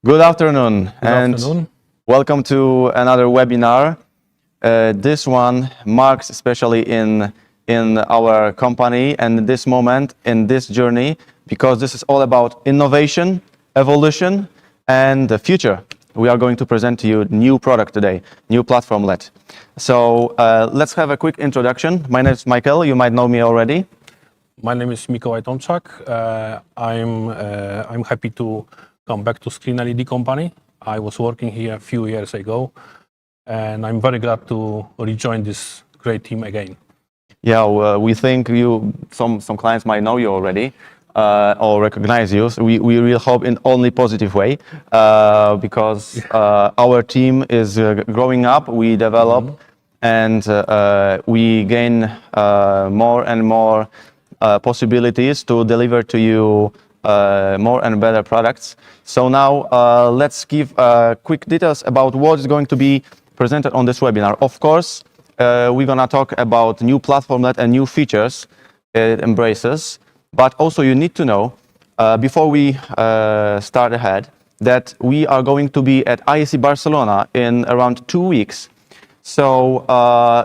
Good afternoon, and afternoon. welcome to another webinar. This one marks especially in our company and this moment in this journey, because this is all about innovation, evolution, and the future. We are going to present to you new product today, new PlatformLED. So let's have a quick introduction. My name is Michael. You might know me already. My name is Mikołaj Tomczak. I'm happy to come back to Screen LED company. I was working here a few years ago, and I'm very glad to rejoin this great team again. Yeah, we think some clients might know you already or recognize you. So we really hope in only positive way, because our team is growing up. We develop and we gain more and more possibilities to deliver to you more and better products. So now let's give quick details about what is going to be presented on this webinar. Of course, we're gonna talk about new PlatformLED and new features it embraces, but also you need to know before we start ahead that we are going to be at ISE Barcelona in around 2 weeks. So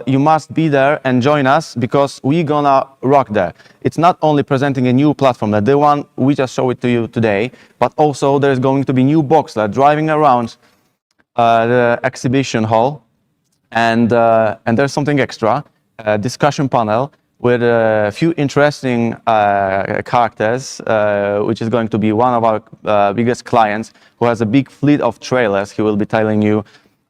you must be there and join us, because we're gonna rock there. It's not only presenting a new platform, the one we just showed it to you today, but also there's going to be new box LED driving around the exhibition hall, and there's something extra, a discussion panel with a few interesting characters, which is going to be one of our biggest clients who has a big fleet of trailers. He will be telling you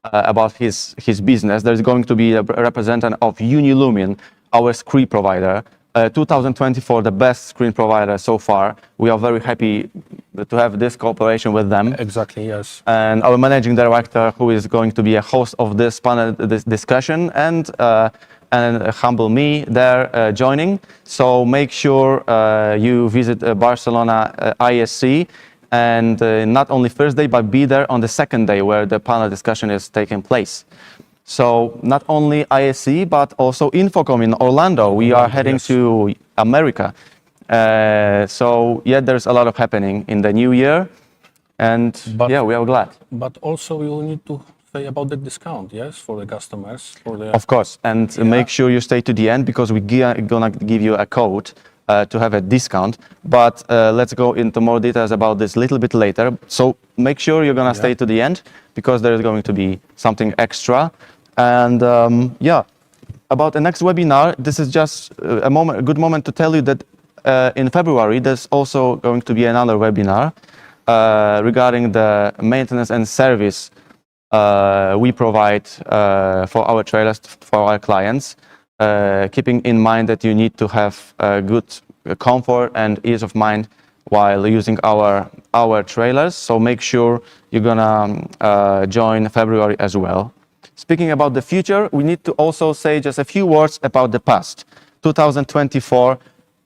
about his business. There's going to be a representative of Unilumin, our screen provider, 2024, the best screen provider so far. We are very happy to have this cooperation with them. Exactly, yes. And our managing director, who is going to be a host of this panel, this discussion, and humble me there joining. So make sure you visit Barcelona ISC. And not only first day, but be there on the second day where the panel discussion is taking place. So not only ISC, but also Infocom in Orlando. We are heading to America. So yeah, there's a lot of happening in the new year. And yeah, we are glad. But also we will need to say about the discount, yes, for the customers. Of course, and make sure you stay to the end, because we're gonna give you a code to have a discount, but let's go into more details about this a little bit later. So make sure you're gonna stay to the end, because there is going to be something extra. And yeah, about the next webinar, this is just a good moment to tell you that in February there's also going to be another webinar regarding the maintenance and service we provide for our trailers, for our clients. Keeping in mind that you need to have good comfort and ease of mind while using our trailers. So make sure you're gonna join February as well. Speaking about the future, we need to also say just a few words about the past. 2024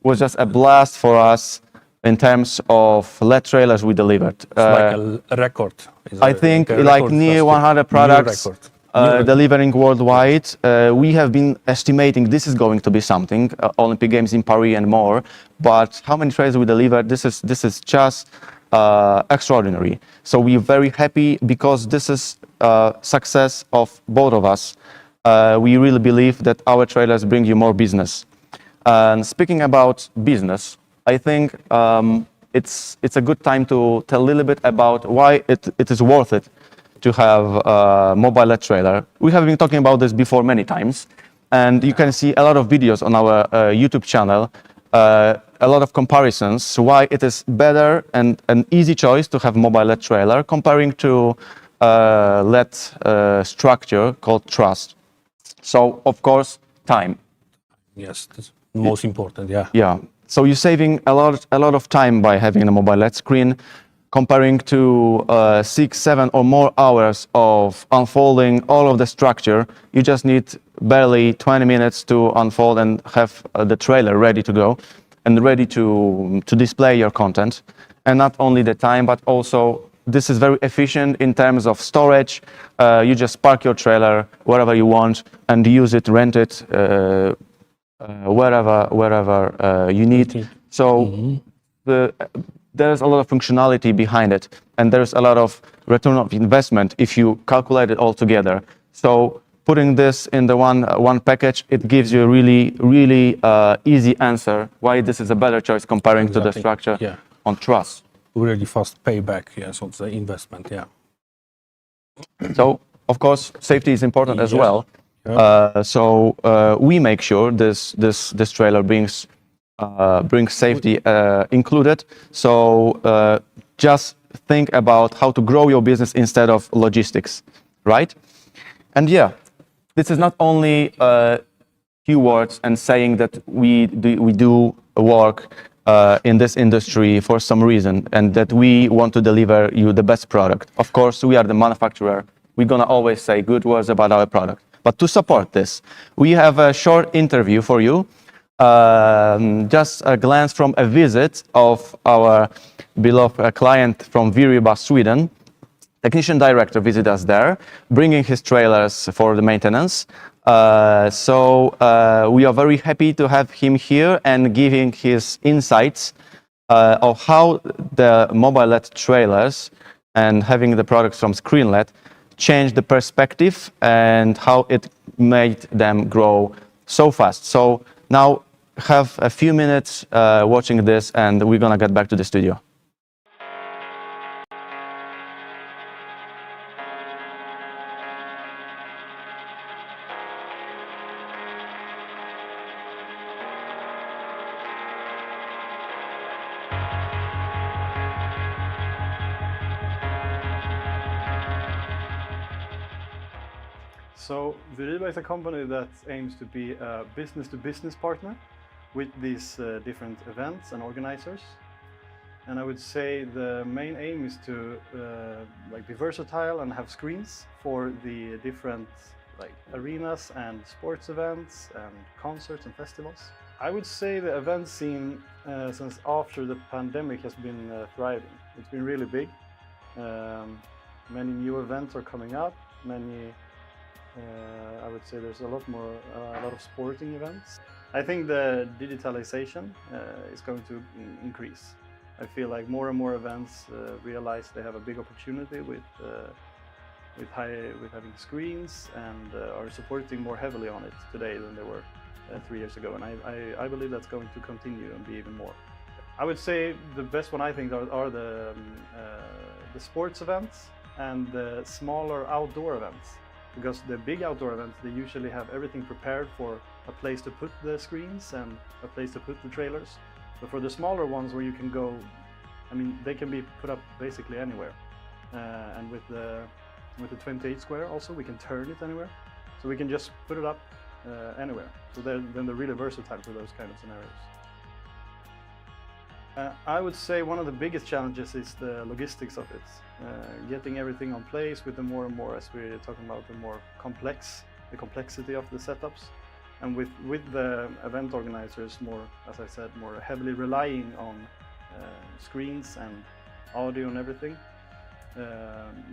was just a blast for us in terms of LED trailers we delivered. It's like a record. I think like near 100 products. Delivering worldwide. We have been estimating this is going to be something, Olympic Games in Paris and more, but how many trailers we delivered, this is just extraordinary. So we're very happy, because this is success of both of us. We really believe that our trailers bring you more business. And speaking about business, I think it's a good time to tell a little bit about why it is worth it to have a mobile LED trailer. We have been talking about this before many times, and you can see a lot of videos on our YouTube channel, a lot of comparisons why it is better and an easy choice to have mobile LED trailer comparing to LED structure called truss. So of course, time. Yes, that's most important. Yeah. Yeah. So you're saving a lot of time by having a mobile LED screen, comparing to 6, 7 or more hours of unfolding all of the structure. You just need barely 20 minutes to unfold and have the trailer ready to go and ready to display your content. And not only the time, but also this is very efficient in terms of storage. You just park your trailer wherever you want and use it, rent it wherever you need. So there's a lot of functionality behind it. and there's a lot of return of investment if you calculate it all together. So putting this in the one package, it gives you a really easy answer why this is a better choice comparing to the structure on truss. Really fast payback, yes, on the investment, yeah. So, of course, safety is important as well. So we make sure this trailer brings safety included. So just think about how to grow your business instead of logistics, right? And yeah, this is not only few words and saying that we do work in this industry for some reason and that we want to deliver you the best product. Of course, we are the manufacturer. We're gonna always say good words about our product. But to support this, we have a short interview for you. Just a glance from a visit of our beloved client from Viriba, Sweden. Technician director visited us there, bringing his trailers for the maintenance. So we are very happy to have him here and giving his insights of how the mobile LED trailers and having the products from screen LED changed the perspective and how it made them grow so fast. So now have a few minutes watching this and we're gonna get back to the studio. So Viriba is a company that aims to be a business-to-business partner with these different events and organizers. And I would say the main aim is to be versatile and have screens for the different arenas and sports events and concerts and festivals. I would say the event scene since after the pandemic has been thriving. It's been really big. Many new events are coming up. I would say there's a lot of sporting events. I think the digitalization is going to increase. I feel like more and more events realize they have a big opportunity with having screens and are supporting more heavily on it today than they were 3 years ago. And I believe that's going to continue and be even more. I would say the best one I think are the sports events and the smaller outdoor events. Because the big outdoor events, they usually have everything prepared for a place to put the screens and a place to put the trailers. But for the smaller ones where you can go, I mean, they can be put up basically anywhere. And with the 28 square also, we can turn it anywhere. So we can just put it up anywhere. So then they're really versatile for those kind of scenarios. I would say one of the biggest challenges is the logistics of it. Getting everything on place with the more and more, as we're talking about, the complexity of the setups. And with the event organizers more, as I said, more heavily relying on screens and audio and everything,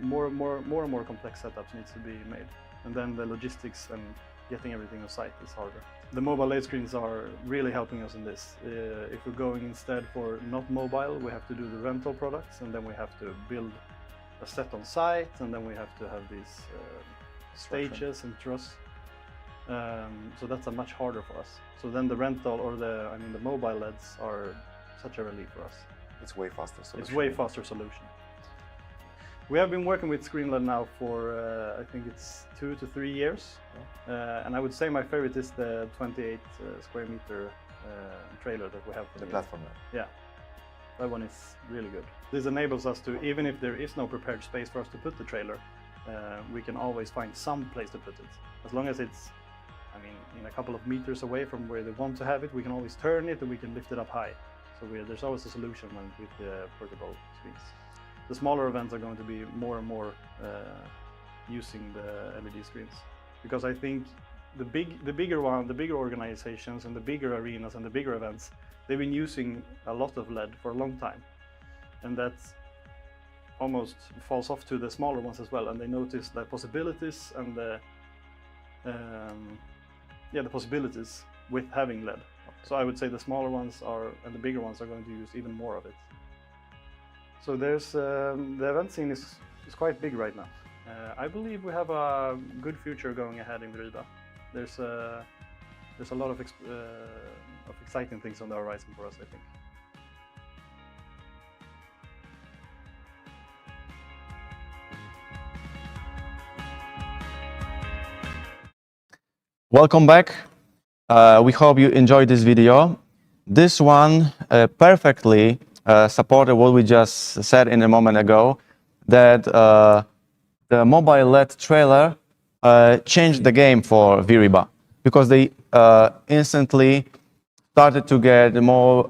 more and more complex setups needs to be made. And then the logistics and getting everything on site is harder. The mobile LED screens are really helping us in this. If we're going instead for not mobile, we have to do the rental products, and then we have to build a set on site, and then we have to have these stages and truss. So that's a much harder for us. So then the rental or the mobile LEDs are such a relief for us. It's way faster solution. It's way faster solution. We have been working with screen LED now for I think it's 2 to 3 years, and I would say my favorite is the 28 square meter trailer that we have. The PlatformLED. Yeah, that one is really good. This enables us to, even if there is no prepared space for us to put the trailer, we can always find some place to put it. As long as it's, in a couple of meters away from where they want to have it, we can always turn it and we can lift it up high. So there's always a solution with the portable screens. The smaller events are going to be more and more using the LED screens, because I think the bigger organizations and the bigger arenas and the bigger events, they've been using a lot of LED for a long time, and that almost falls off to the smaller ones as well, and they notice the possibilities and the possibilities with having LED. So I would say the smaller ones and the bigger ones are going to use even more of it. So there's the event scene is quite big right now. I believe we have a good future going ahead in Vrida. There's a lot of exciting things on the horizon for us, I think. Welcome back. We hope you enjoyed this video. This one perfectly supported what we just said in a moment ago, that the mobile LED trailer changed the game for Viriba, because they instantly started to get more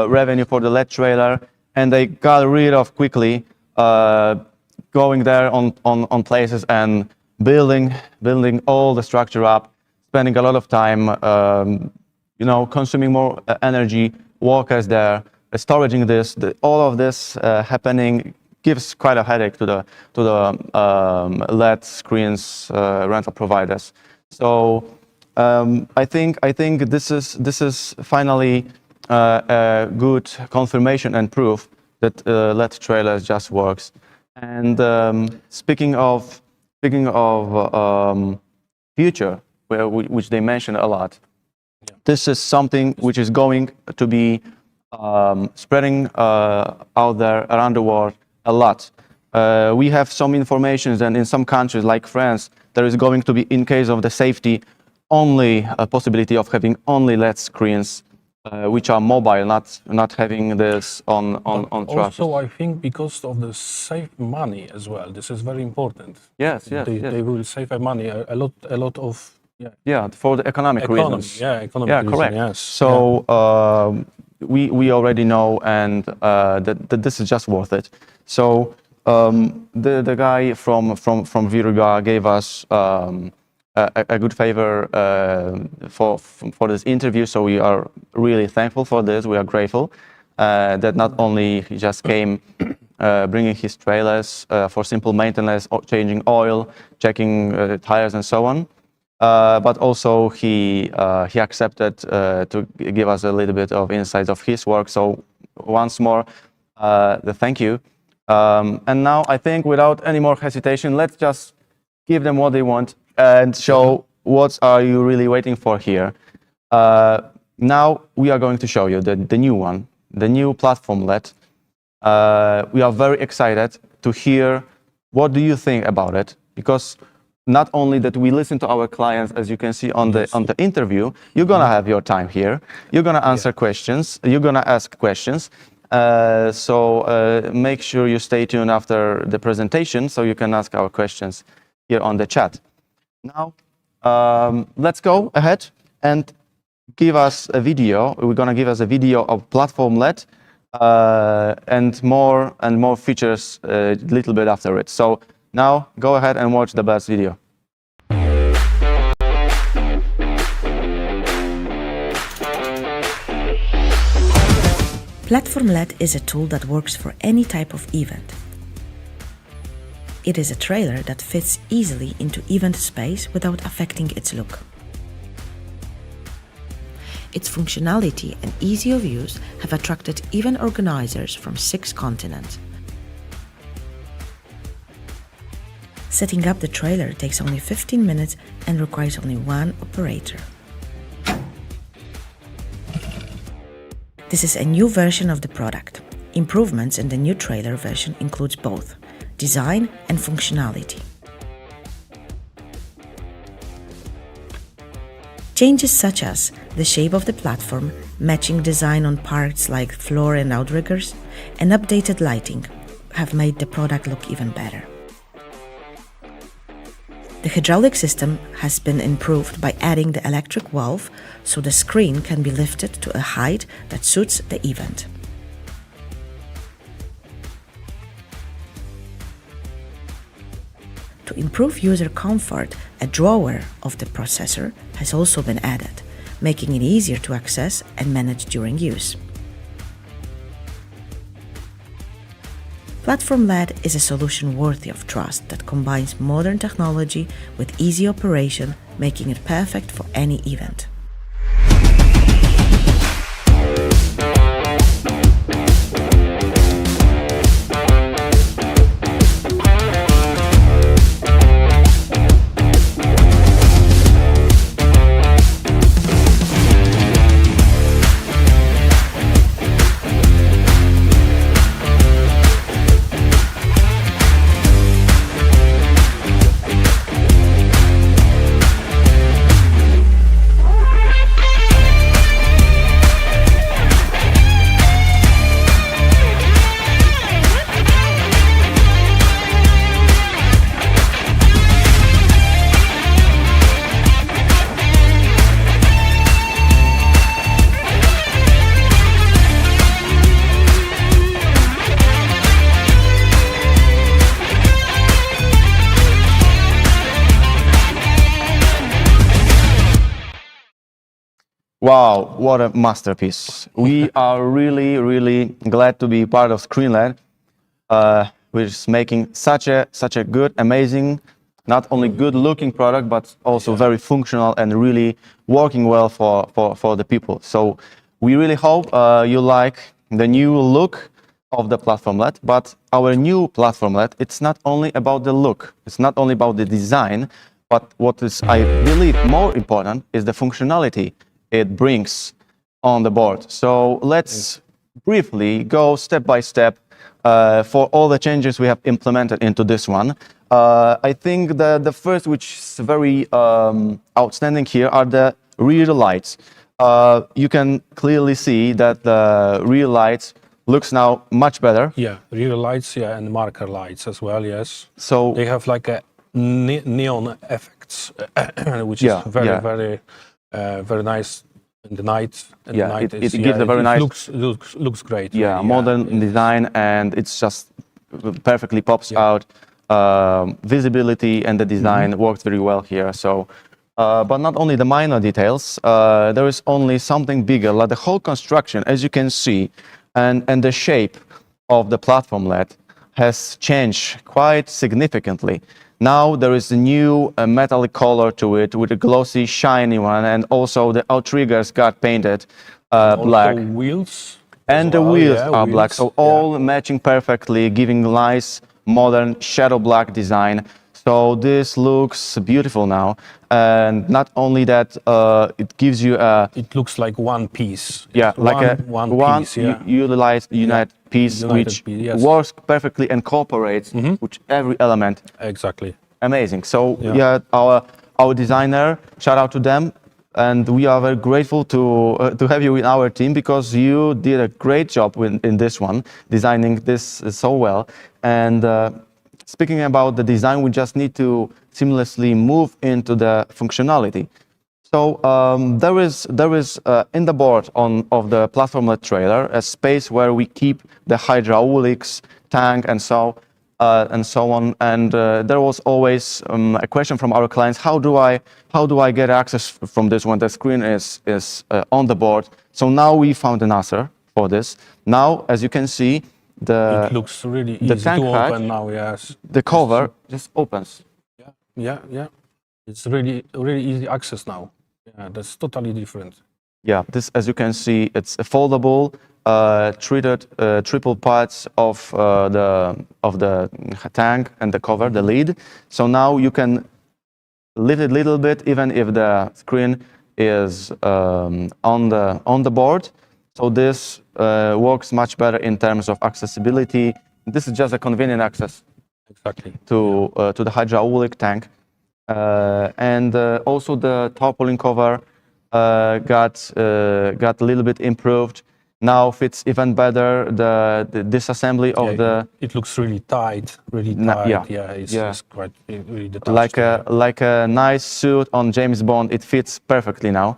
revenue for the LED trailer, and they got rid of quickly going there on places and building all the structure up, spending a lot of time, consuming more energy, workers there, storaging this, all of this happening gives quite a headache to the LED screens rental providers. So I think this is finally a good confirmation and proof that LED trailers just works. And speaking of future, which they mention a lot, this is something which is going to be spreading out there around the world a lot. We have some information that in some countries like France, there is going to be, in case of the safety, only a possibility of having only LED screens which are mobile, not having this on traffic. Also, I think because of the save money as well, this is very important. Yes. They will save money a lot of. Yeah, for the economic reasons. Yeah, economic reasons, correct. yes. So we already know, and that this is just worth it. So the guy from Viriba gave us a good favor for this interview. So we are really thankful for this. We are grateful that not only he just came bringing his trailers for simple maintenance, changing oil, checking tires, and so on. But also he accepted to give us a little bit of insights of his work. So once more, the thank you. And now I think without any more hesitation, let's just give them what they want and show what are you really waiting for here. Now we are going to show you the new one, the new PlatformLED. We are very excited to hear what do you think about it, because not only that we listen to our clients, as you can see on the interview, you're gonna have your time here. You're gonna answer questions. You're gonna ask questions. So make sure you stay tuned after the presentation so you can ask our questions here on the chat. Now, let's go ahead and give us a video. We're gonna give us a video of PlatformLED and more features a little bit after it. So now, go ahead and watch the best video. PlatformLED is a tool that works for any type of event. It is a trailer that fits easily into event space without affecting its look. Its functionality and ease of use have attracted event organizers from 6 continents. Setting up the trailer takes only 15 minutes and requires only one operator. This is a new version of the product. Improvements in the new trailer version includes both design and functionality. Changes such as the shape of the platform, matching design on parts like floor and outriggers, and updated lighting have made the product look even better. The hydraulic system has been improved by adding the electric valve so the screen can be lifted to a height that suits the event. To improve user comfort, a drawer of the processor has also been added, making it easier to access and manage during use. PlatformLED is a solution worthy of trust that combines modern technology with easy operation, making it perfect for any event. Wow, what a masterpiece. We are really, really glad to be part of ScreenLED, which is making such a good, amazing, not only good looking product, but also very functional and really working well for the people. So we really hope you like the new look of the PlatformLED, but our new PlatformLED, it's not only about the look, it's not only about the design, but what is, I believe, more important is the functionality it brings on the board. So let's briefly go step by step for all the changes we have implemented into this one. I think the first, which is very outstanding here, are the rear lights. You can clearly see that the rear lights looks now much better. Yeah, rear lights, yeah, and marker lights as well, yes. So They have like a neon effects, which Yeah, is very, yeah. very nice in the night. And Yeah, the night it gives a very nice- looks great. yeah, really, modern design, and it's just perfectly pops out. Visibility and the design works very well here. So, but not only the minor details, there is only something bigger, like the whole construction, as you can see, and the shape of the PlatformLED has changed quite significantly. Now there is a new metallic color to it with a glossy, shiny one, and also the outriggers got painted black. Also wheels. And as the well, wheels yeah, are black, so all yeah. matching perfectly, giving nice, modern shadow black design. So this looks beautiful now. And not only that, it gives you a It looks like one piece. yeah, It's like one one piece, yeah. united piece, United which piece, yes. works perfectly and cooperates with every element. Exactly. Amazing. So Yeah. yeah, our designer, shout out to them, and we are very grateful to have you in our team, because you did a great job in this one, designing this so well. And speaking about the design, we just need to seamlessly move into the functionality. So there is in the board of the PlatformLED trailer a space where we keep the hydraulics, tank, and so on. And there was always a question from our clients: how do I get access from this when the screen is on the board? So now we found an answer for this. Now, as you can see, It looks really easy tank to hatch, open now, yes. the cover just opens. Yeah. It's really easy access now. Yeah, that's totally different. Yeah, this, as you can see, it's a foldable, treated triple parts of the tank and the cover, the lid. So now you can lift it a little bit, even if the screen is on the board. So this works much better in terms of accessibility. This is just a convenient access Exactly. to the hydraulic tank. And also the tarpaulin cover got a little bit improved. Now fits even better the disassembly of It looks really tight, it's quite really detached. like a nice suit on James Bond. It fits perfectly now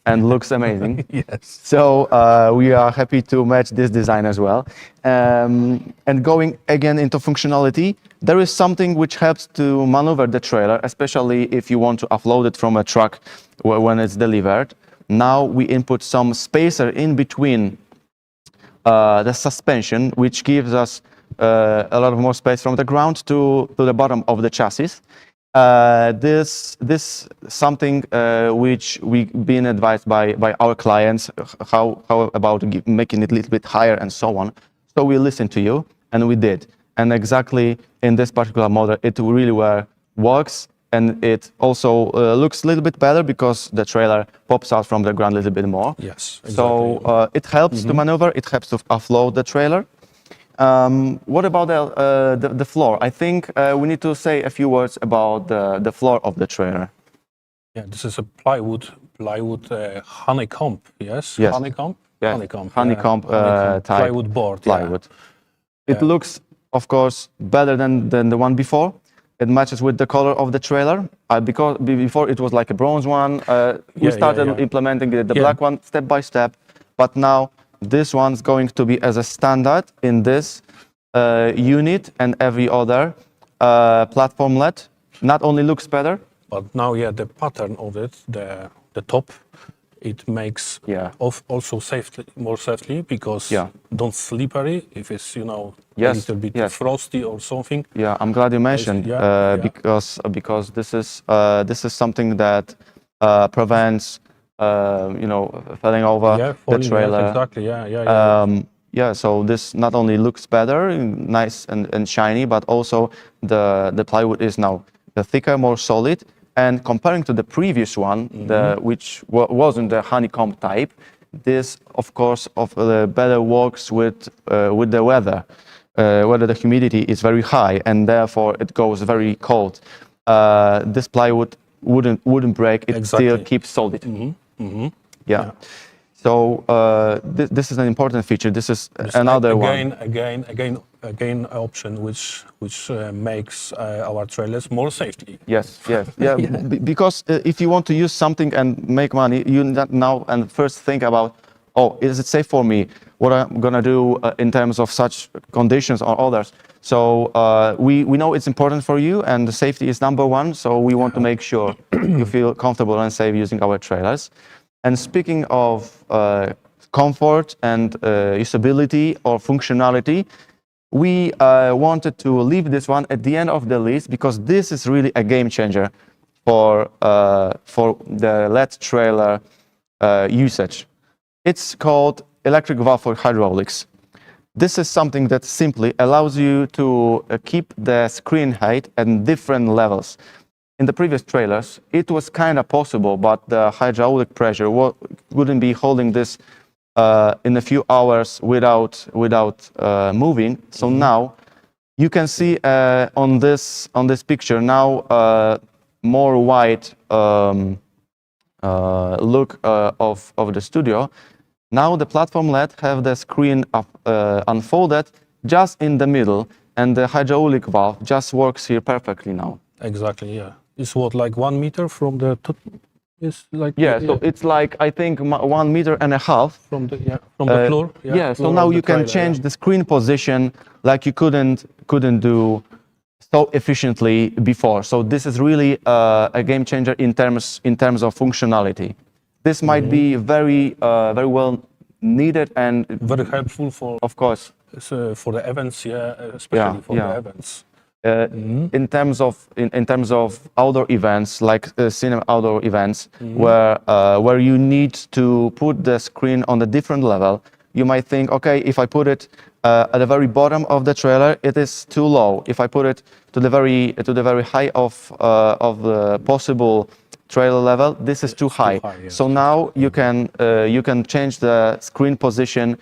and looks amazing. Yes. So we are happy to match this design as well. And going again into functionality, there is something which helps to maneuver the trailer, especially if you want to offload it from a truck when it's delivered. Now we input some spacer in between the suspension, which gives us a lot of more space from the ground to the bottom of the chassis. This something which we've been advised by our clients, how about making it a little bit higher and so on. So we listened to you, and we did. And exactly in this particular model, it really well works, and it also looks a little bit better because the trailer pops out from the ground a little bit more. Yes, exactly. So it helps to maneuver, it helps to offload the trailer. What about the floor? I think we need to say a few words about the floor of the trailer. Yeah, this is a plywood honeycomb. Yes. Yes. Honeycomb. Yeah. Honeycomb Type plywood board. plywood. It Yeah. looks, of course, better than the one before. It matches with the color of the trailer. Because before it was like a bronze one. We started implementing the black one step by step, but now this one's going to be as a standard in this unit, and every other PlatformLED not only looks better, But now, the pattern of it, the top, It makes Yeah. also safely, more safely, because Yeah. don't slippery if it's a Yes, little bit yes. frosty or something. Yeah, I'm glad you mentioned yeah. because this is something that prevents falling over Yeah, the falling, yes, trailer. exactly. Yeah. Yeah, so this not only looks better, nice and shiny, but also the plywood is now thicker, more solid. And comparing to the previous one, which wasn't the honeycomb type, this, of course, better works with the weather. Whether the humidity is very high and therefore it goes very cold. This plywood wouldn't break; it still Exactly. keeps solid. Yeah. So this is an important feature. This is another one. Again, option which makes our trailers more safely. Yes, yeah. Because if you want to use something and make money, you now and first think about, oh, is it safe for me? What I'm gonna do in terms of such conditions or others. So we know it's important for you, and the safety is number one. So we want to make sure you feel comfortable and safe using our trailers. And speaking of comfort and usability or functionality, we wanted to leave this one at the end of the list because this is really a game changer for the LED trailer usage. It's called electric valve for hydraulics. This is something that simply allows you to keep the screen height at different levels. In the previous trailers, it was kind of possible, but the hydraulic pressure wouldn't be holding this in a few hours without moving. So now you can see on this picture now more wide look of the studio. Now the PlatformLED have the screen unfolded just in the middle, and the hydraulic valve just works here perfectly now. Exactly. Yeah. It's what, like 1 meter from the it's like So it's like, I think 1.5 meters from the floor. So floor now of the you can trailer, change the screen position like you couldn't do so efficiently before. So this is really a game changer in terms of functionality. This might be very well needed and very helpful for, of course, for the events, especially for the events. In terms of outdoor events, like cinema outdoor events, where you need to put the screen on a different level, you might think, okay, if I put it at the very bottom of the trailer, it is too low. If I put it to the very high of the possible trailer level, this is too high. So now you can change the screen position.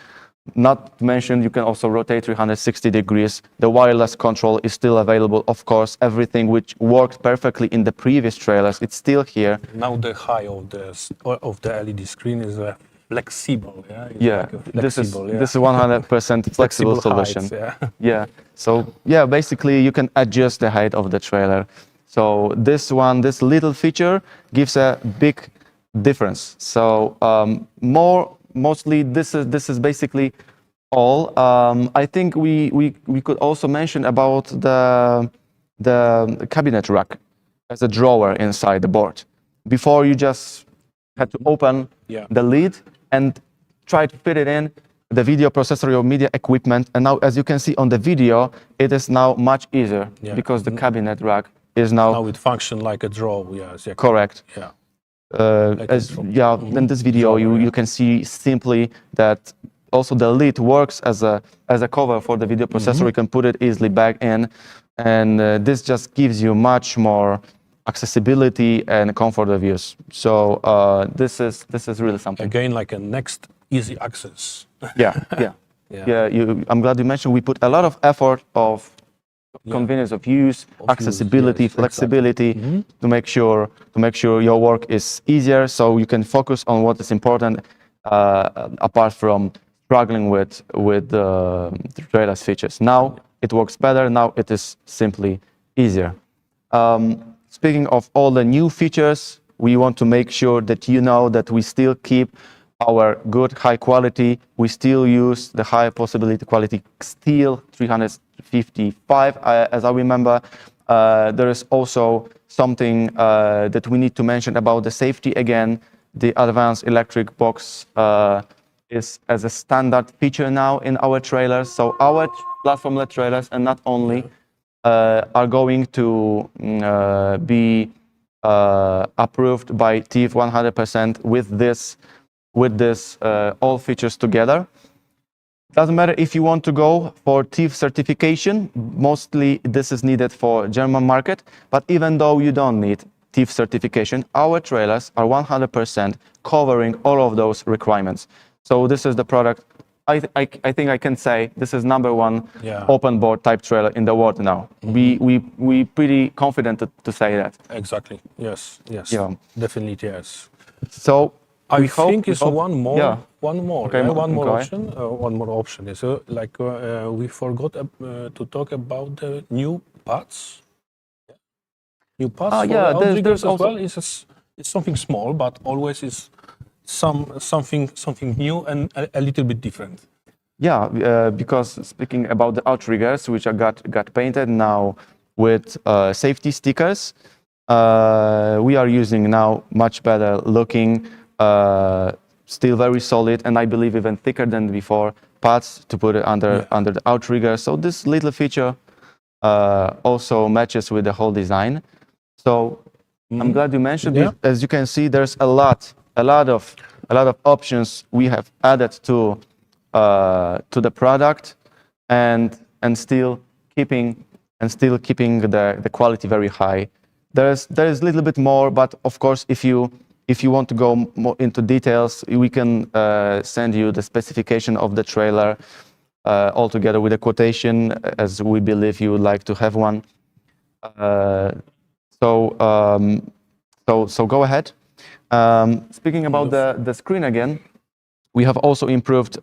Not to mention, you can also rotate 360 degrees. The wireless control is still available, of course. Everything which worked perfectly in the previous trailers, it's still here. Now the high of the LED screen is flexible. This is 100% flexible solution. Heights, So basically you can adjust the height of the trailer. So this little feature gives a big difference. So mostly this is basically all. I think we could also mention about the cabinet rack as a drawer inside the board. Before you just had to open the lid and try to fit it in the video processor or media equipment. And now, as you can see on the video, it is now much easier because the cabinet rack is now it functions like a drawer. Exactly. Correct. In this video you can see simply that also the lid works as a cover for the video processor. You can put it easily back in, and this just gives you much more accessibility and comfort of use. So this is really something. Again, like a next easy access. I'm glad you mentioned we put a lot of effort of convenience of use, accessibility, flexibility, to make sure your work is easier, so you can focus on what is important, apart from struggling with the trailer's features. Now it works better. Now it is simply easier. Speaking of all the new features, we want to make sure that you know that we still keep our good high quality. We still use the high possibility quality steel 355, as I remember. There is also something that we need to mention about the safety again. the advanced electric box is as a standard feature now in our trailers. So our platform-led trailers, and not only, are going to be approved by TÜV 100% with this all features together. Doesn't matter if you want to go for TÜV certification. Mostly this is needed for German market, but even though you don't need TÜV certification, our trailers are 100% covering all of those requirements. So this is the product. I think I can say this is #1 open board type trailer in the world now. We pretty confident to say that. Exactly. Yes. Yes. Yeah. Definitely yes. So I think it's one more. Yeah. One more. Okay, One more go ahead. option. One more option is we forgot to talk about the new pads. New pads for yeah, the there's outriggers as also- well. It's something small, but always is something new and a little bit different. Yeah, because speaking about the outriggers, which got painted now with safety stickers, we are using now much better looking, still very solid, and I believe even thicker than before, pads to put it under the outrigger. So this little feature also matches with the whole design. So I'm glad you mentioned it. As you can see, there's a lot of options we have added to the product, and still keeping the quality very high. There is a little bit more, but of course, if you want to go more into details, we can send you the specification of the trailer all together with a quotation, as we believe you would like to have one. So go ahead. Speaking about the screen again, we have also improved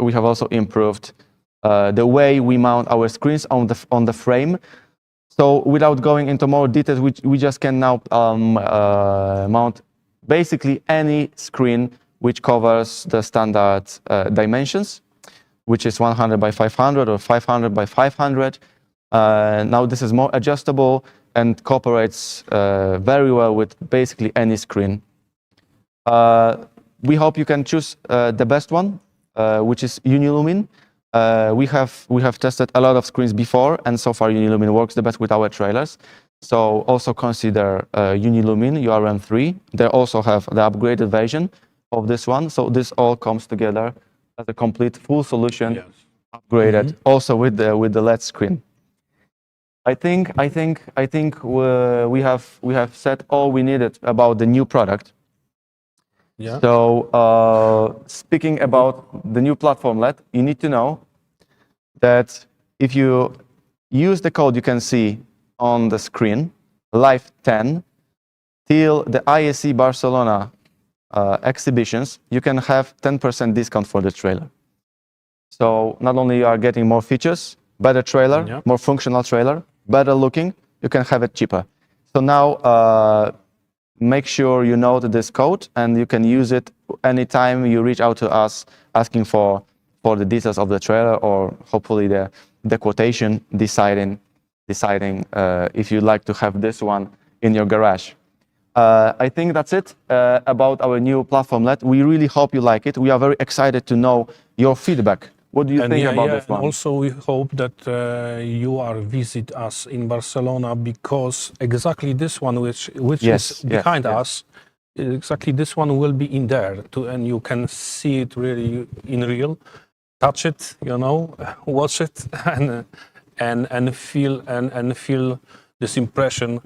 the way we mount our screens on the frame. So without going into more details, we just can now mount basically any screen which covers the standard dimensions, which is 100 by 500 or 500 by 500. Now this is more adjustable and cooperates very well with basically any screen. We hope you can choose the best one, which is Unilumin. We have tested a lot of screens before, and so far Unilumin works the best with our trailers. So also consider Unilumin URM3. They also have the upgraded version of this one. So this all comes together as a complete full solution, upgraded also with the LED screen. I think we have said all we needed about the new product. Yeah. So speaking about the new platform LED, you need to know that if you use the code you can see on the screen, LIFE10, till the ISE Barcelona exhibitions, you can have 10% discount for the trailer. So not only you are getting more features, better trailer, more functional trailer, better looking, you can have it cheaper. So now make sure you note this code, and you can use it anytime you reach out to us asking for the details of the trailer, or hopefully the quotation, deciding if you'd like to have this one in your garage. I think that's it about our new platform LED. We really hope you like it. We are very excited to know your feedback. What do you think about this one? And also, we hope that you are visit us in Barcelona, because exactly this one, which is behind us, exactly this one will be in there too, and you can see it really in real, touch it, watch it, and feel this impression.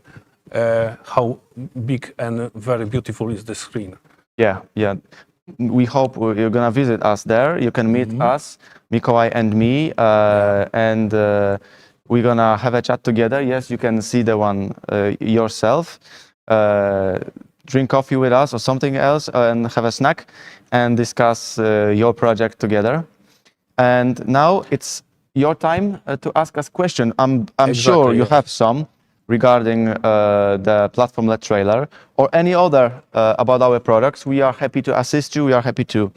How big and very beautiful is the screen. Yeah. We hope you're gonna visit us there. You can meet us, Mikołaj and me, and we're gonna have a chat together. Yes, you can see the one yourself, drink coffee with us or something else, and have a snack and discuss your project together. And now it's your time to ask us questions. I'm sure you have some regarding the platform-LED trailer or any other about our products. We are happy to assist you. We are happy to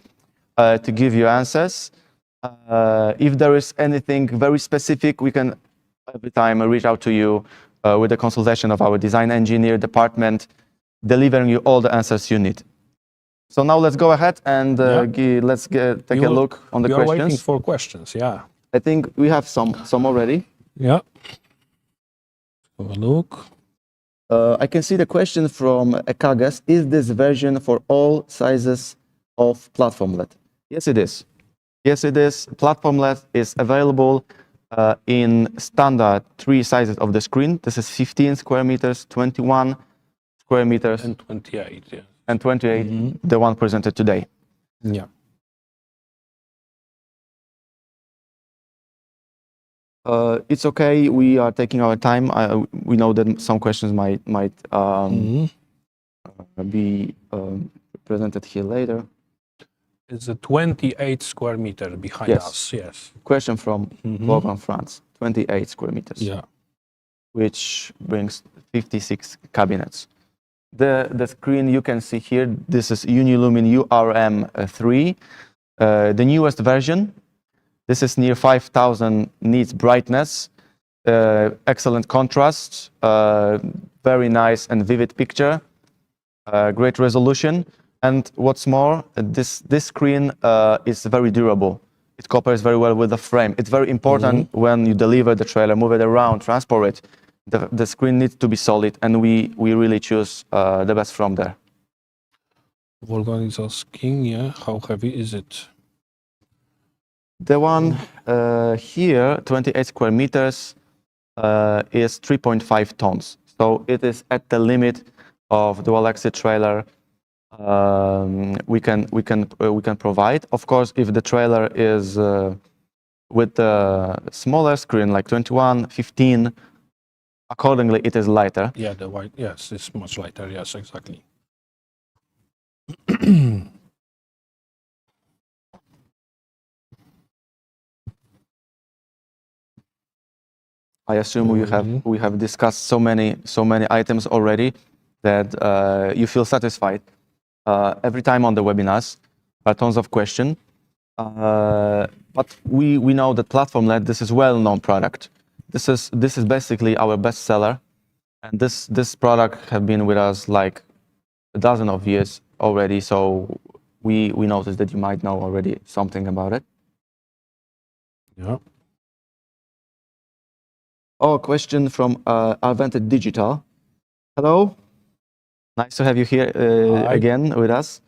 give you answers. If there is anything very specific, we can every time reach out to you with the consultation of our design engineer department, delivering you all the answers you need. So now let's go ahead and take a look on the We are questions. waiting for questions, yeah. I think we have some already. Yeah. Have a look. I can see the question from Akagas. Is this version for all sizes of PlatformLED? Yes, it is. Yes, it is. PlatformLED is available in standard 3 sizes of the screen. This is 15 square meters, 21 square meters, And 28, yeah. and 28, the one presented today. Yeah. It's okay. We are taking our time. We know that some questions might be presented here later. It's a 28 square meter behind Yes. us, yes. Question from Logan, France. 28 square meters. Yeah. Which brings 56 cabinets. The screen you can see here, this is Unilumin URM3, the newest version. This is near 5000 nits brightness, excellent contrast, very nice and vivid picture, great resolution, and what's more, this screen is very durable. It cooperates very well with the frame. It's very important when you deliver the trailer, move it around, transport it. The screen needs to be solid, and we really choose the best from there. Wolfgang is asking, yeah, how heavy is it? The one here, 28 square meters, is 3.5 tons. So it is at the limit of dual axis trailer we can provide. Of course, if the trailer is with the smaller screen, like 21, 15, accordingly it is lighter. Yeah, the white, yes, it's much lighter, yes, exactly. I assume we have discussed so many items already that you feel satisfied. Every time on the webinars, tons of questions. But we know that PlatformLED, this is well-known product. This is basically our best seller, and this product have been with us like a dozen of years already. So we noticed that you might know already something about it. Yeah. Oh, question from Arvented Digital. Hello, nice to have you here again with us.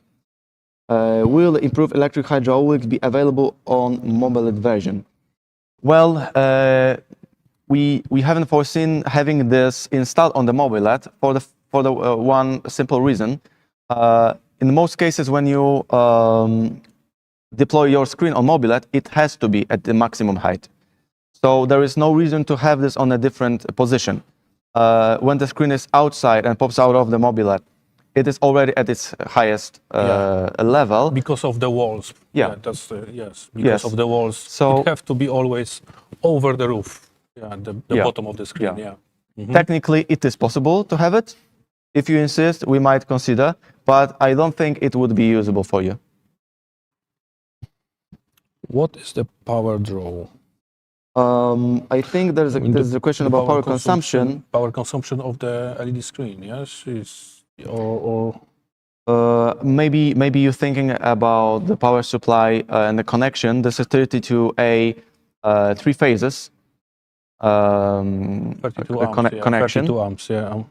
Will improved electric hydraulics be available on mobile version? Well, we haven't foreseen having this installed on the mobile LED for the one simple reason. In most cases, when you deploy your screen on mobile LED, it has to be at the maximum height. So there is no reason to have this on a different position. When the screen is outside and pops out of the mobile LED, it is already at its highest level. Because of the walls. Yeah. That's yes. Because of the walls. So it have to be always over the roof. Yeah, the bottom of the screen. Yeah. Technically, it is possible to have it. If you insist, we might consider, but I don't think it would be usable for you. What is the power draw? I think there's a question about power consumption. Power consumption of the LED screen, yes? Maybe you're thinking about the power supply and the connection. This is 32A 3 phases 32 amps, connection. 32 amps, yeah.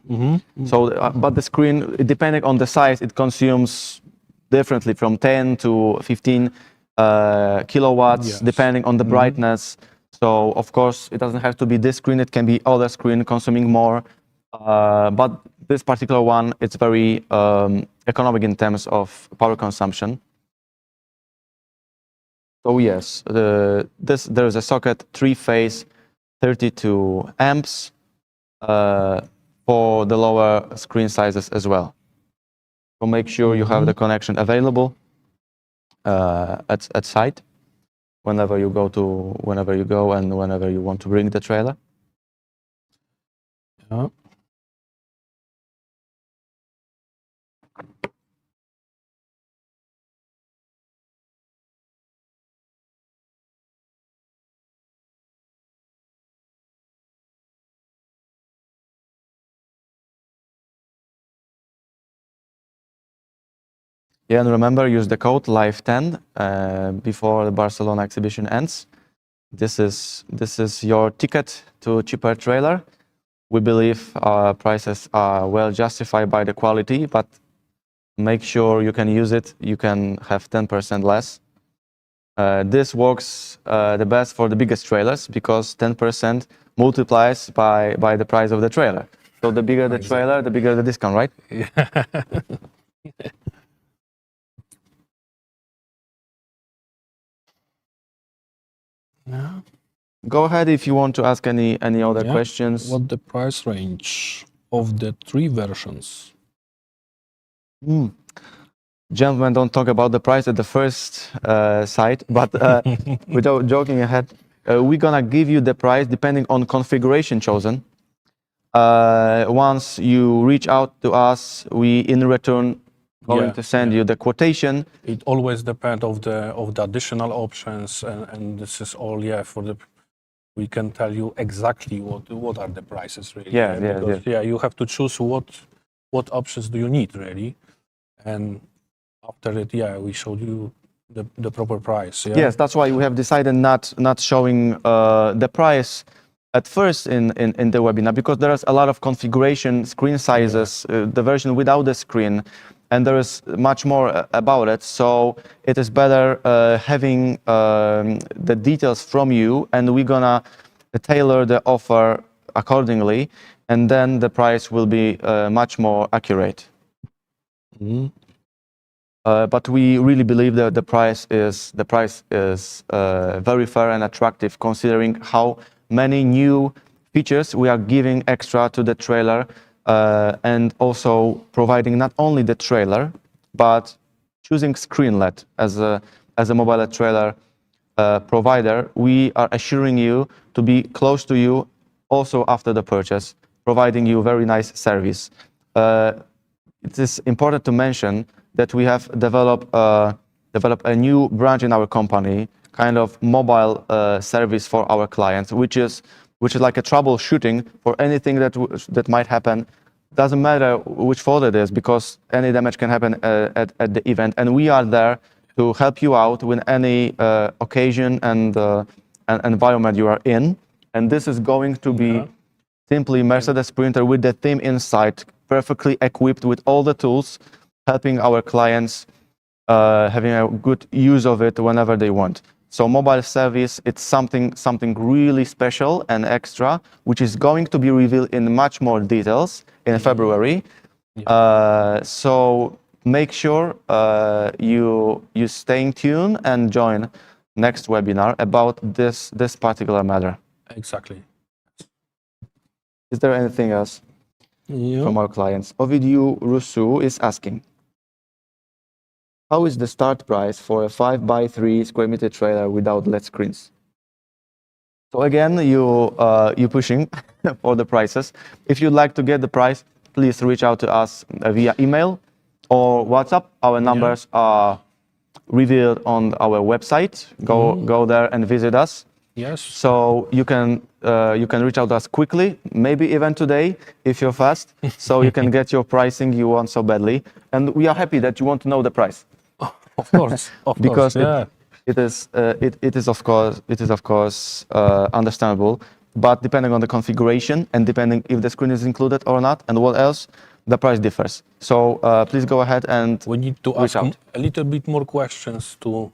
So, but the screen, depending on the size, it consumes differently from 10 to 15 kilowatts, depending on the brightness. So, of course, it doesn't have to be this screen. It can be other screen consuming more. But this particular one, it's very economic in terms of power consumption. So yes, there is a socket 3-phase 32 amps for the lower screen sizes as well. So make sure you have the connection available at site whenever you go and whenever you want to bring the trailer. Yeah. Yeah, and remember, use the code LIVE10 before the Barcelona exhibition ends. This is your ticket to cheaper trailer. We believe our prices are well justified by the quality, but make sure you can use it. You can have 10% less. This works the best for the biggest trailers because 10% multiplies by the price of the trailer. So the bigger the trailer, the bigger the discount, right? Yeah. Yeah. Go ahead if you want to ask any other questions. What the price range of the 3 versions? Gentlemen, don't talk about the price at the first site, but without joking ahead, we're gonna give you the price depending on configuration chosen. Once you reach out to us, we in return going to send you the quotation. It always depends of the additional options, and this is all for the. We can tell you exactly what are the prices really. You have to choose what options do you need really, and after it, we showed you the proper price. Yeah? Yes, that's why we have decided not showing the price at first in the webinar, because there is a lot of configuration, screen sizes, the version without the screen, and there is much more about it. So it is better having the details from you, and we're gonna tailor the offer accordingly, and then the price will be much more accurate. But we really believe that the price is very fair and attractive, considering how many new features we are giving extra to the trailer, and also providing not only the trailer, but choosing screen LED as a mobile LED trailer provider. We are assuring you to be close to you also after the purchase, providing you very nice service. It is important to mention that we have developed a new branch in our company, kind of mobile service for our clients, which is like a troubleshooting for anything that might happen. Doesn't matter which fault it is, because any damage can happen at the event, and we are there to help you out with any occasion and environment you are in. And this is going to be simply Mercedes printer with the theme inside, perfectly equipped with all the tools, helping our clients having a good use of it whenever they want. So mobile service, it's something really special and extra, which is going to be revealed in much more details in February. So make sure you stay tuned and join next webinar about this particular matter. Exactly. Is there anything else from our clients? Ovidiu Rusu is asking, how is the start price for a 5x3 square meter trailer without LED screens? So again, you pushing for the prices. If you'd like to get the price, please reach out to us via email or WhatsApp. Our numbers are revealed on our website. Go there and visit us. Yes. So you can reach out to us quickly, maybe even today if you're fast, so you can get your pricing you want so badly. And we are happy that you want to know the price. Of course, because it is of course understandable, but depending on the configuration and depending if the screen is included or not and what else, the price differs. So please go ahead and we need to ask a little bit more questions to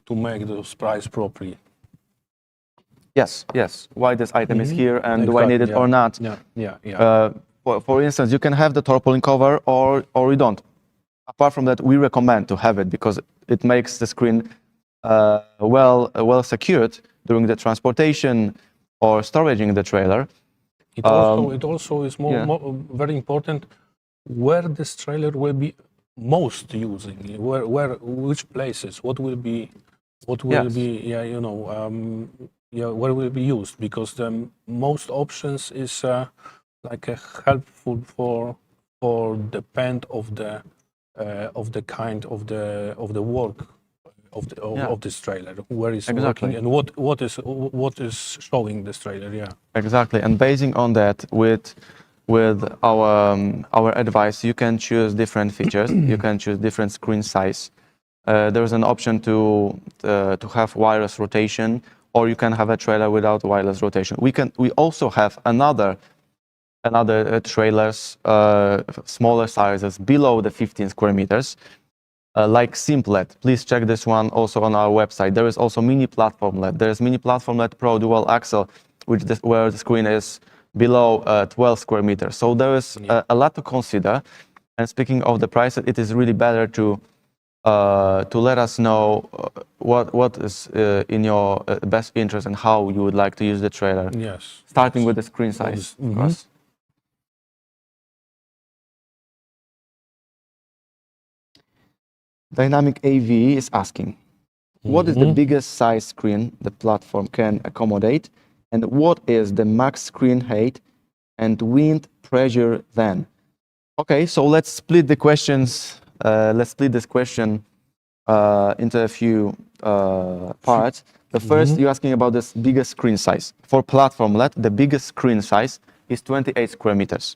make those price properly. Yes. Why this item is here and do I need it or not? For instance, you can have the tarpaulin cover or you don't. Apart from that, we recommend to have it because it makes the screen well secured during the transportation or storage in the trailer. It also is very important where this trailer will be most using. Which places? What will be where will be used, because the most options is like a helpful for depend of the kind of the work of this trailer, where is working and what is showing this trailer. Exactly. And basing on that, with our advice, you can choose different features. You can choose different screen size. There is an option to have wireless rotation, or you can have a trailer without wireless rotation. We also have another trailers, smaller sizes below the 15 square meters, like SimpLED. Please check this one also on our website. There is also mini platform LED. There is mini platform LED Pro dual axle, where the screen is below 12 square meters. So there is a lot to consider. And speaking of the price, it is really better to let us know what is in your best interest and how you would like to use the trailer. Yes. Starting with the screen size. Of course. Dynamic AV is asking, what is the biggest size screen the platform can accommodate, and what is the max screen height and wind pressure then? Okay, so let's split the questions. Let's split this question into a few parts. The first, you're asking about this biggest screen size. For PlatformLED, the biggest screen size is 28 square meters.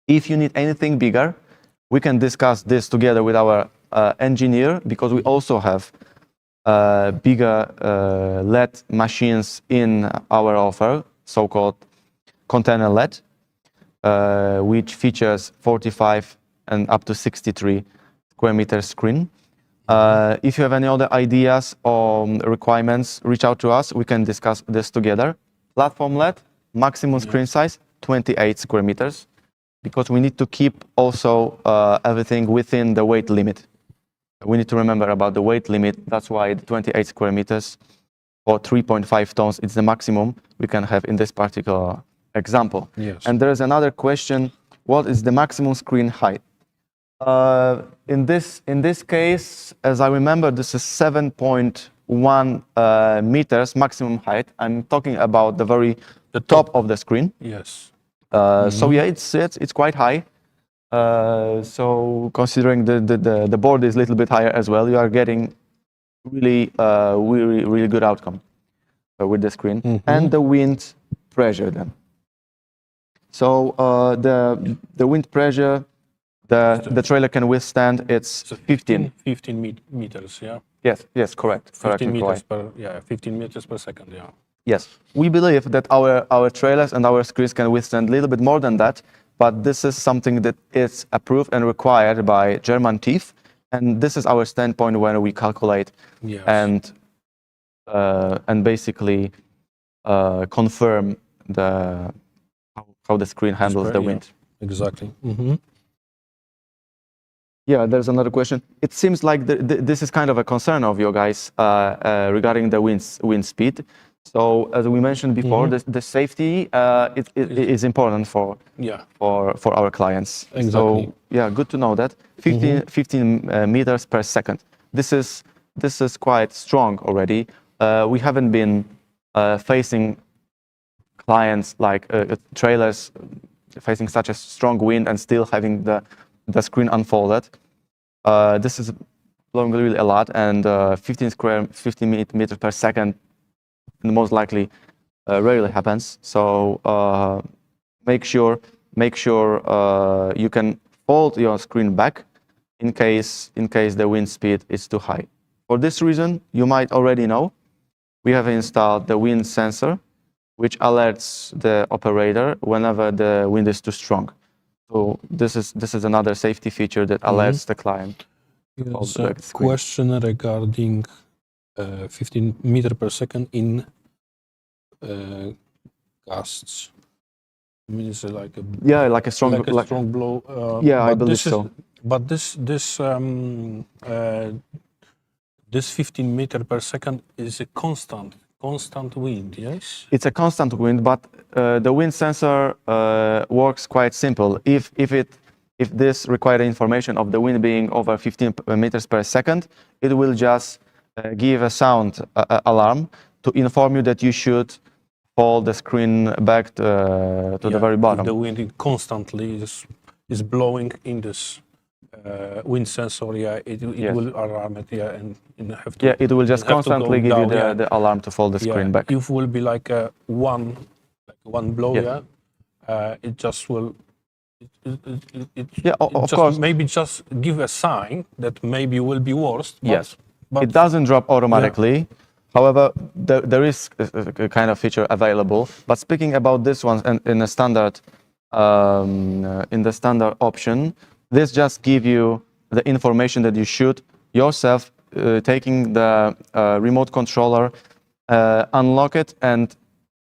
If you need anything bigger, we can discuss this together with our engineer, because we also have bigger LED machines in our offer, so-called container LED, which features 45 and up to 63 square meter screen. If you have any other ideas or requirements, reach out to us. We can discuss this together. PlatformLED, maximum screen size, 28 square meters, because we need to keep also everything within the weight limit. We need to remember about the weight limit. That's why the 28 square meters or 3.5 tons is the maximum we can have in this particular example. Yes. And there is another question, what is the maximum screen height? In this case, as I remember, this is 7.1 meters maximum height. I'm talking about the top of the screen. Yes. So yeah, it's quite high. So considering the board is a little bit higher as well, you are getting really good outcome with the screen. And the wind pressure then. So the wind pressure, the trailer can withstand, it's 15 meters, yeah. Yes, correct. 15 meters per second, yeah. Yes, we believe that our trailers and our screens can withstand a little bit more than that, but this is something that is approved and required by German TÜV, and this is our standpoint when we calculate and basically confirm how the screen handles the wind. Exactly. Yeah, there's another question. It seems like this is kind of a concern of you guys regarding the wind speed. So as we mentioned before, the safety is important for our clients. Exactly. So yeah, good to know that 15 meters per second. This is quite strong already. We haven't been facing clients like trailers facing such a strong wind and still having the screen unfolded. This is really a lot, and 15 meters per second most likely rarely happens. So make sure you can fold your screen back in case the wind speed is too high. For this reason, you might already know, we have installed the wind sensor, which alerts the operator whenever the wind is too strong. So this is another safety feature that alerts the client. Yes, a question regarding 15 meters per second in gusts. I mean, it's like a strong blow. I believe so. But this 15 meters per second is a constant wind, yes? It's a constant wind, but the wind sensor works quite simple. If this requires information of the wind being over 15 meters per second, it will just give a sound alarm to inform you that you should fold the screen back to the very bottom. If the wind constantly is blowing in this wind sensor, it will alarm it, and have to. Yeah, it will just constantly give you the alarm to fold the screen back. It will be like one blow, it just will. Of just course. maybe just give a sign that maybe will be worse. But, Yes, but it doesn't drop automatically. However, there is a kind of feature available. But speaking about this one in the standard option, this just give you the information that you should yourself taking the remote controller, unlock it and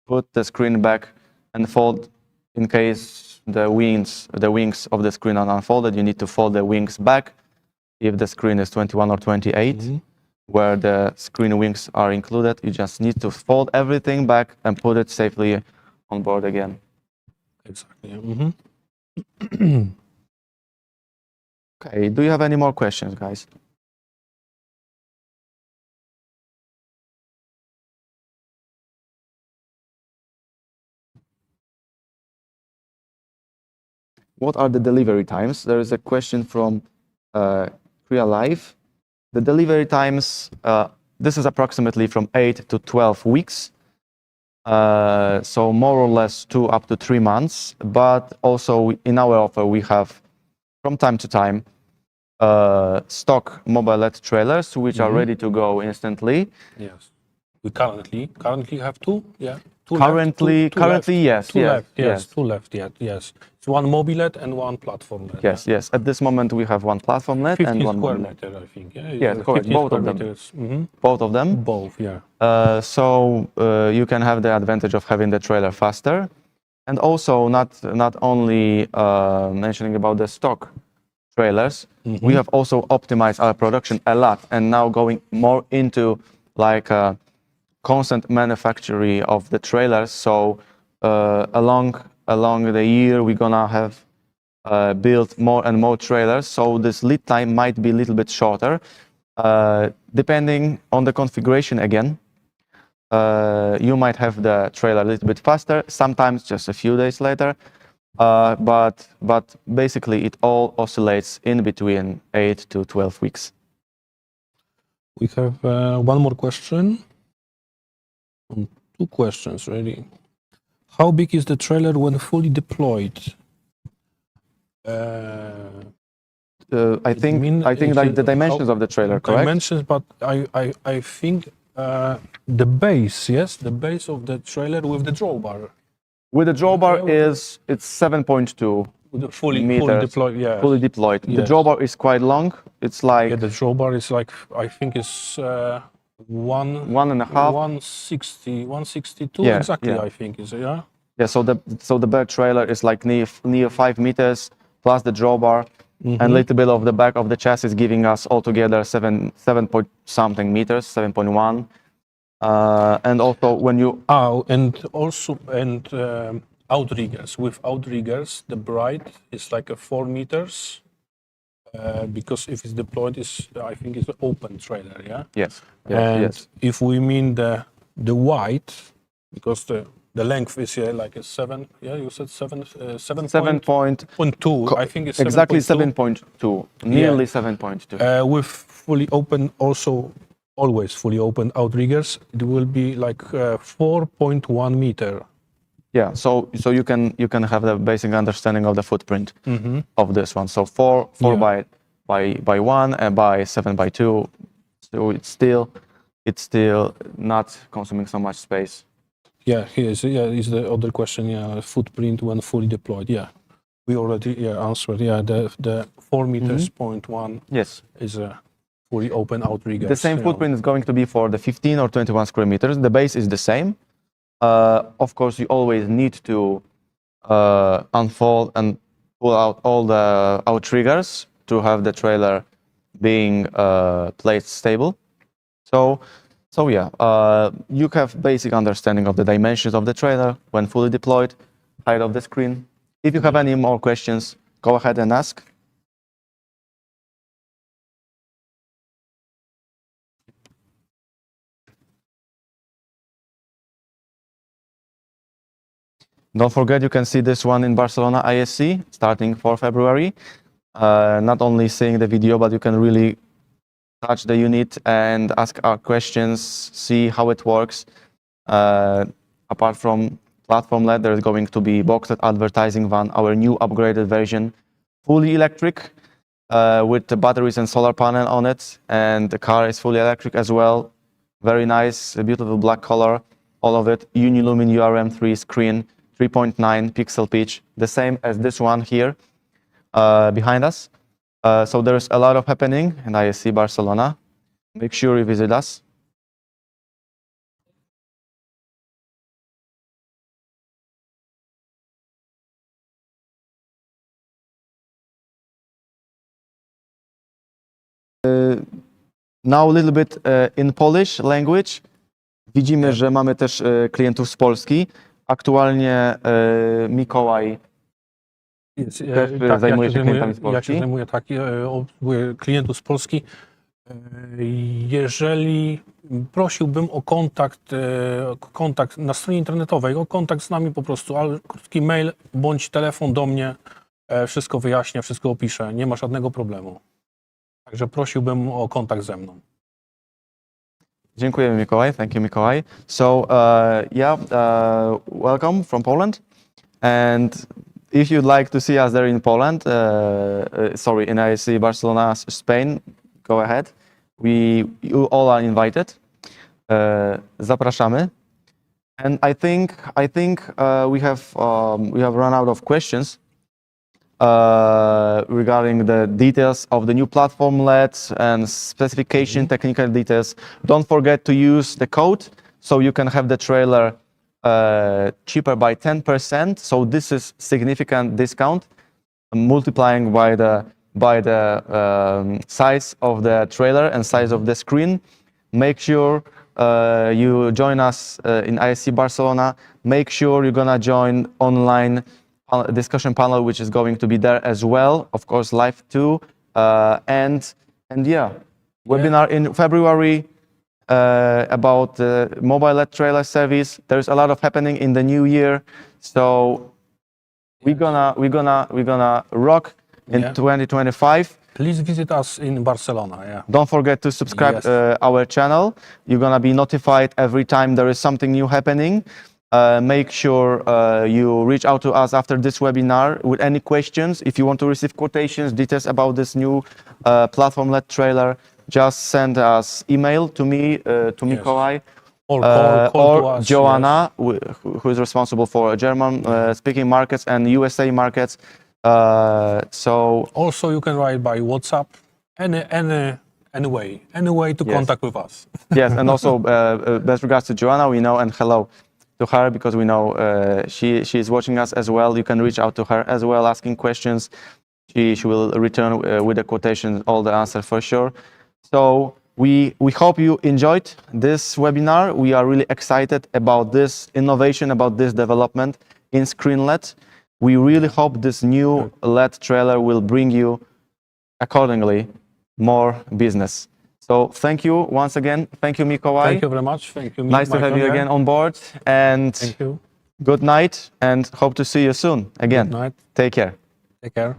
put the screen back and fold. In case the wings of the screen are unfolded, you need to fold the wings back. If the screen is 21 or 28, where the screen wings are included, you just need to fold everything back and put it safely on board again. Exactly. Okay, do you have any more questions, guys? What are the delivery times? There is a question from Korea Live. The delivery times, this is approximately from 8 to 12 weeks. So more or less 2 up to 3 months. But also in our offer, we have from time to time stock mobile LED trailers, which are ready to go instantly. Yes. We currently have 2. Yeah. Currently, yes. Two left. Yes. It's one mobile LED and one platform LED. Yes. At this moment, we have one platform LED and one square mobile LED. meter, I think. Yeah. Yes, correct. Both of them. Both of them. Both, yeah. So you can have the advantage of having the trailer faster, and also not only mentioning about the stock trailers, we have also optimized our production a lot, and now going more into like constant manufacturing of the trailers. So along the year, we're gonna have built more and more trailers. So this lead time might be a little bit shorter, depending on the configuration again. You might have the trailer a little bit faster, sometimes just a few days later. But basically, it all oscillates in between 8 to 12 weeks. We have one more question. 2 questions, really. How big is the trailer when fully deployed? I think like the dimensions of the trailer, correct? Dimensions, but I think the base, yes, the base of the trailer with the drawbar. With the drawbar it's 7.2 fully deployed. Yeah. Fully deployed. Yes. The drawbar is quite long. It's like the drawbar is like, I think it's 1.5, 162 exactly. I think is Yeah. So the back trailer is like near 5 meters plus the drawbar, and a little bit of the back of the chassis is giving us altogether 7 point something meters, 7.1. And also when you outriggers. With outriggers, the bright is like a 4 meters. Because if it's deployed, I think it's an open trailer, yeah. Yes. If we mean the wide, because the length is like a 7. Yeah, you said 7.2. I think it's exactly 7.2, nearly 7.2. With fully open, also always fully open outriggers, it will be like 4.1 meter. Yeah, so you can have the basic understanding of the footprint of this one. So 4 by 1 and by 7 by 2. So it's still not consuming so much space. Yeah, is the other question. Yeah, footprint when fully deployed. Yeah, we already answered. Yeah, the 4 meters point 1. Yes, is a fully open outrigger. The same footprint is going to be for the 15 or 21 square meters. The base is the same. Of course, you always need to unfold and pull out all the outriggers to have the trailer being placed stable. So yeah, you have basic understanding of the dimensions of the trailer when fully deployed, height of the screen. If you have any more questions, go ahead and ask. Don't forget, you can see this one in Barcelona ISC starting 4 February. Not only seeing the video, but you can really touch the unit and ask our questions, see how it works. Apart from PlatformLED. There is going to be boxed advertising van, our new upgraded version, fully electric, with the batteries and solar panel on it, and the car is fully electric as well. Very nice, a beautiful black color, all of it. Unilumin URM3 screen, 3.9 pixel pitch, the same as this one here behind us. So there's a lot of happening in ISC Barcelona. Make sure you visit us. Now a little bit in Polish language. Widzimy, że mamy też klientów z Polski. Aktualnie Mikołaj Jest, też zajmuje się klientami z ja Polski. się zajmuję obsługą klientów z Polski. Jeżeli prosiłbym o kontakt na stronie internetowej, o kontakt z nami po prostu, ale krótki mail bądź telefon do mnie, wszystko wyjaśnię, wszystko opiszę, nie ma żadnego problemu. Także prosiłbym o kontakt ze mną. Dziękujemy, Mikołaj. Thank you, Mikołaj. So, welcome from Poland. And if you'd like to see us there in Poland, in ISC Barcelona, Spain, go ahead. You all are invited. Zapraszamy. And I think we have run out of questions regarding the details of the new PlatformLED and specification, technical details. Don't forget to use the code so you can have the trailer cheaper by 10%. So this is significant discount, multiplying by the size of the trailer and size of the screen. Make sure you join us in ISC Barcelona. Make sure you're gonna join online discussion panel, which is going to be there as well, of course, live too. Webinar in February about the mobile LED trailer service. There's a lot of happening in the new year, so we're gonna rock in 2025. Please visit us in Barcelona. Yeah. Don't forget to subscribe our channel. You're gonna be notified every time there is something new happening. Make sure you reach out to us after this webinar with any questions. If you want to receive quotations, details about this new PlatformLED trailer, just send us email to me, to Mikołaj, or call to us, Joanna, who is responsible for German speaking markets and USA markets. So also you can write by WhatsApp, any way to contact with us. Yes, and also best regards to Joanna, we know, and hello to her, because we know she is watching us as well. You can reach out to her as well, asking questions. She will return with the quotation, all the answer for sure. So we hope you enjoyed this webinar. We are really excited about this innovation, about this development in screen LED. We really hope this new LED trailer will bring you accordingly more business. So thank you once again. Thank you, Mikołaj. Thank you very much. Thank you. Nice to have you again on board. And thank you. Good night, and hope to see you soon again. Good night. Take care. Take care.